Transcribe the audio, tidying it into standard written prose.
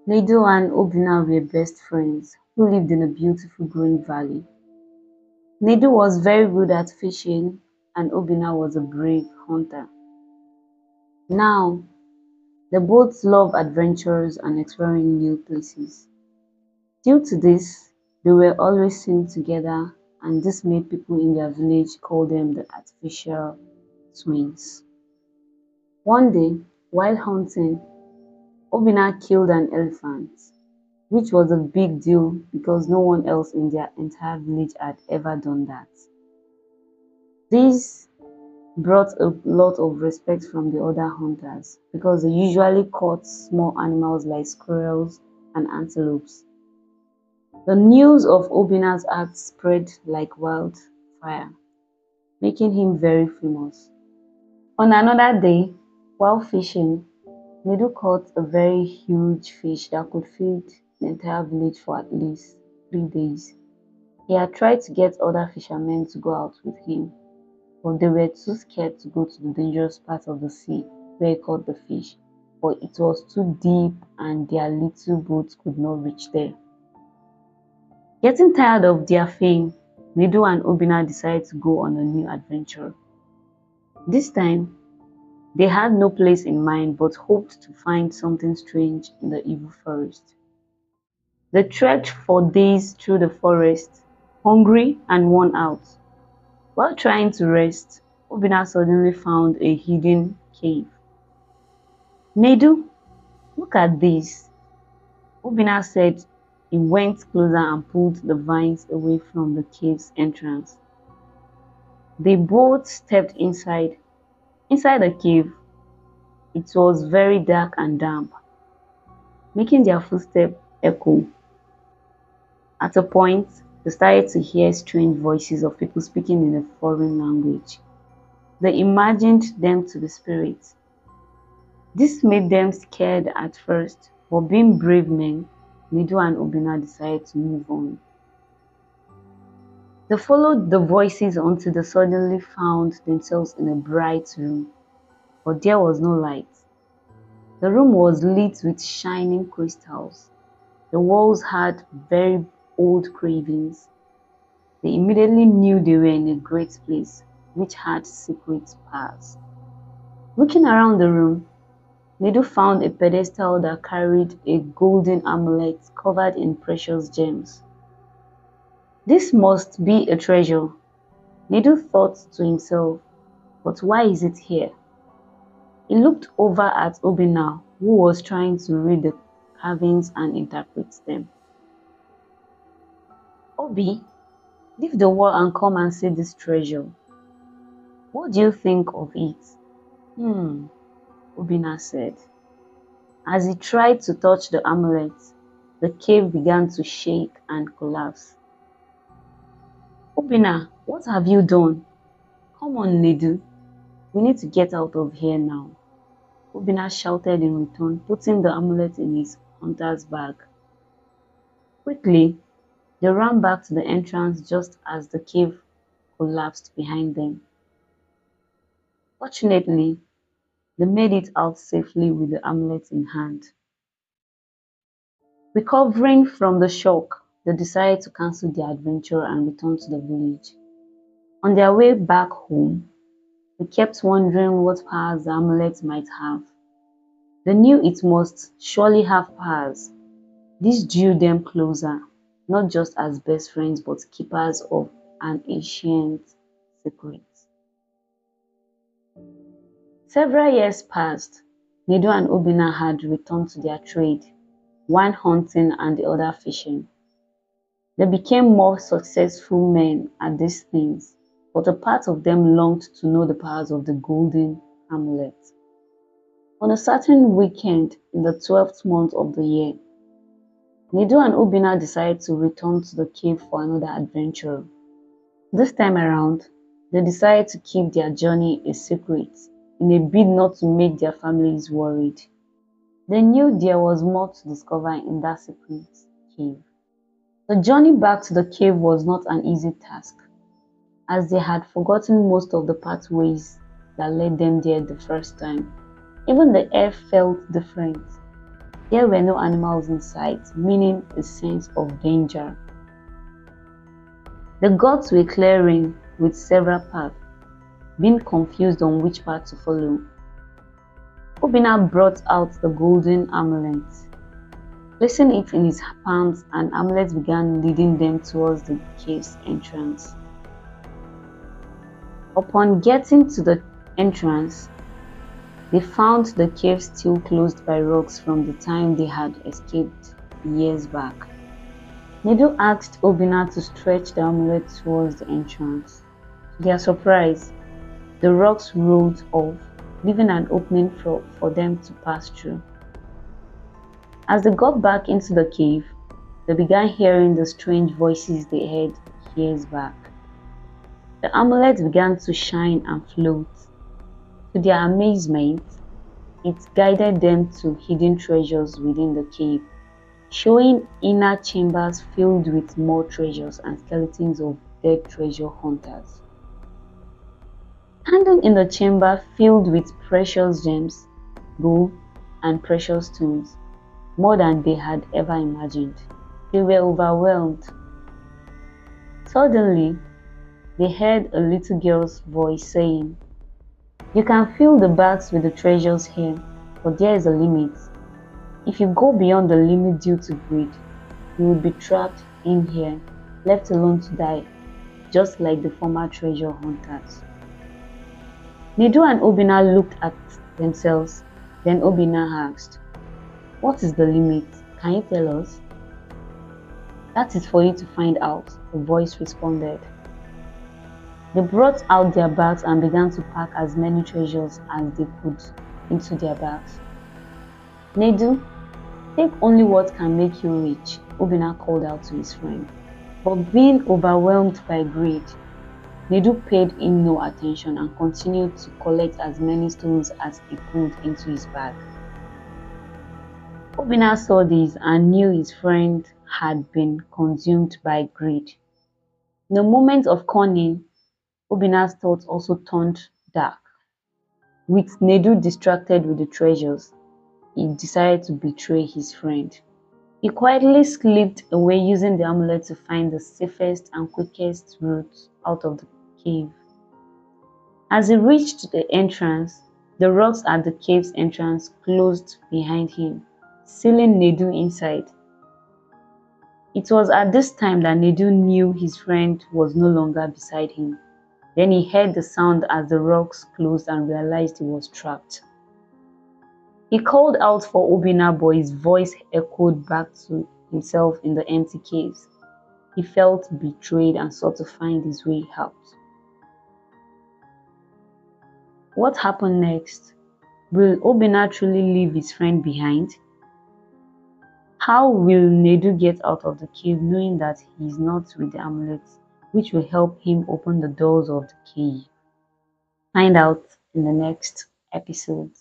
Nedu and Obina were best friends who lived in a beautiful green valley. Nedu was very good at fishing and Obina was a brave hunter. Now, they both love adventures and exploring new places. Due to this, they were always seen together and this made people in their village call them the artificial twins. One day, while hunting, Obina killed an elephant, which was a big deal because no one else in their entire village had ever done that. This brought a lot of respect from the other hunters because they usually caught small animals like squirrels and antelopes. The news of Obina's act spread like wildfire, making him very famous. On another day, while fishing, Nedu caught a very huge fish that could feed the entire village for at least 3 days. He had tried to get other fishermen to go out with him, but they were too scared to go to the dangerous part of the sea where he caught the fish, for it was too deep and their little boat could not reach there. Getting tired of their fame, Nedu and Obina decided to go on a new adventure. This time, they had no place in mind but hoped to find something strange in the evil forest. They trekked for days through the forest, hungry and worn out. While trying to rest, Obina suddenly found a hidden cave. Nedu, look at this, Obina said. He went closer and pulled the vines away from the cave's entrance. They both stepped inside. Inside the cave, it was very dark and damp, making their footsteps echo. At a point, they started to hear strange voices of people speaking in a foreign language. They imagined them to be spirits. This made them scared at first, but being brave men, Nido and Obina decided to move on. They followed the voices until they suddenly found themselves in a bright room, but there was no light. The room was lit with shining crystals. The walls had very old carvings. They immediately knew they were in a great place, which had secret paths. Looking around the room, Nido found a pedestal that carried a golden amulet covered in precious gems. This must be a treasure, Nido thought to himself, but why is it here? He looked over at Obina, who was trying to read the carvings and interpret them. Obi, leave the wall and come and see this treasure. What do you think of it? Obina said. As he tried to touch the amulet, the cave began to shake and collapse. Obina, what have you done? Come on, Nedu. We need to get out of here now. Obina shouted in return, putting the amulet in his hunter's bag. Quickly, they ran back to the entrance just as the cave collapsed behind them. Fortunately, they made it out safely with the amulet in hand. Recovering from the shock, they decided to cancel their adventure and return to the village. On their way back home, they kept wondering what powers the amulet might have. They knew it must surely have powers. This drew them closer, not just as best friends but keepers of an ancient secret. Several years passed. Nido and Obina had returned to their trade, one hunting and the other fishing. They became more successful men at these things, but a part of them longed to know the powers of the golden amulet. On a certain weekend in the 12th month of the year, Nido and Obina decided to return to the cave for another adventure. This time around, they decided to keep their journey a secret in a bid not to make their families worried. They knew there was more to discover in that secret cave. The journey back to the cave was not an easy task, as they had forgotten most of the pathways that led them there the first time. Even the air felt different. There were no animals in sight, meaning a sense of danger. The gods were clearing with several paths, being confused on which path to follow. Obinna brought out the golden amulet. Placing it in his palms, an amulet began leading them towards the cave's entrance. Upon getting to the entrance, they found the cave still closed by rocks from the time they had escaped years back. Nedu asked Obinna to stretch the amulet towards the entrance. To their surprise, the rocks rolled off, leaving an opening for them to pass through. As they got back into the cave, they began hearing the strange voices they heard years back. The amulet began to shine and float. To their amazement, it guided them to hidden treasures within the cave, showing inner chambers filled with more treasures and skeletons of dead treasure hunters. Standing in the chamber filled with precious gems, gold, and precious stones, more than they had ever imagined, they were overwhelmed. Suddenly, they heard a little girl's voice saying, "You can fill the bags with the treasures here, but there is a limit. If you go beyond the limit due to greed, you will be trapped in here, left alone to die, just like the former treasure hunters." Nedu and Obinna looked at themselves. Then Obinna asked, "What is the limit? Can you tell us?" "That is for you to find out," the voice responded. They brought out their bags and began to pack as many treasures as they could into their bags. "Nedu, take only what can make you rich," Obinna called out to his friend. But being overwhelmed by greed, Nedu paid him no attention and continued to collect as many stones as he could into his bag. Obinna saw this and knew his friend had been consumed by greed. In a moment of cunning, Obinna's thoughts also turned dark. With Nedu distracted with the treasures, he decided to betray his friend. He quietly slipped away using the amulet to find the safest and quickest route out of the cave. As he reached the entrance, the rocks at the cave's entrance closed behind him, sealing Nedu inside. It was at this time that Nedu knew his friend was no longer beside him. Then he heard the sound as the rocks closed and realized he was trapped. He called out for Obinna, but his voice echoed back to himself in the empty caves. He felt betrayed and sought to find his way out. What happened next? Will Obinna truly leave his friend behind? How will Nedu get out of the cave knowing that he is not with the amulet, which will help him open the doors of the cave? Find out in the next episode.